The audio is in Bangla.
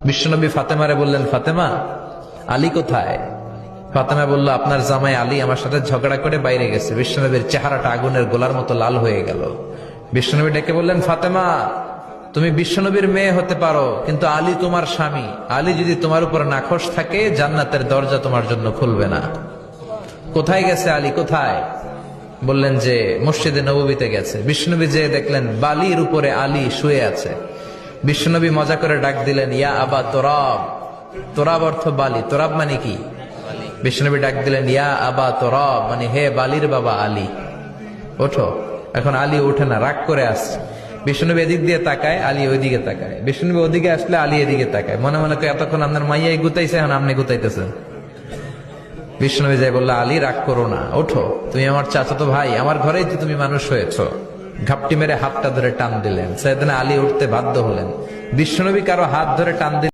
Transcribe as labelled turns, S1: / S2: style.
S1: বিশ্বনবী ফাতেমারে বললেন, ফাতেমা, আলী কোথায়? ফাতেমা বলল, আপনার জামাই আলী আমার সাথে ঝগড়া করে বাইরে গেছে। বিশ্বনবীর চেহারাটা আগুনের গোলার মতো লাল হয়ে গেল। বিশ্বনবী ডেকে বললেন, ফাতেমা, তুমি বিশ্বনবীর মেয়ে হতে পারো, কিন্তু আলী তোমার স্বামী। আলী যদি তোমার উপর নাখোশ থাকে, জান্নাতের দরজা তোমার জন্য খুলবে না। কোথায় গেছে আলী, কোথায়? বললেন যে মসজিদে নববীতে গেছে। বিশ্বনবী যে দেখলেন বালির উপরে আলী শুয়ে আছে। বিশ্বনবী মজা করে ডাক দিলেন, ইয়া আবা তোরাব। তোরাব অর্থ বালি, তোরাব মানে কি? বিশ্বনবী ডাক দিলেন, ইয়া আবা তোরাব, মানে হে বালির বাবা আলী, ওঠো। এখন আলী ওঠে না, রাগ করে আসছে। বিশ্বনবী এদিক দিয়ে তাকায়, আলী ওইদিকে তাকায়। বিশ্বনবী ওদিকে আসলে আলী এদিকে তাকায়। মনে মনে কয়, এতক্ষণ আপনার মাইয়াই গুতাইছে, এখন আপনি গুতাইতেছেন। বিশ্বনবী যাই বললো, আলী রাগ করো না, ওঠো, তুমি আমার চাচাতো ভাই, আমার ঘরেই তো তুমি মানুষ হয়েছো। ঘাপটি মেরে হাতটা ধরে টান দিলেন। সাইয়েদনা আলী উঠতে বাধ্য হলেন। বিশ্বনবী কারো হাত ধরে টান দিলেন।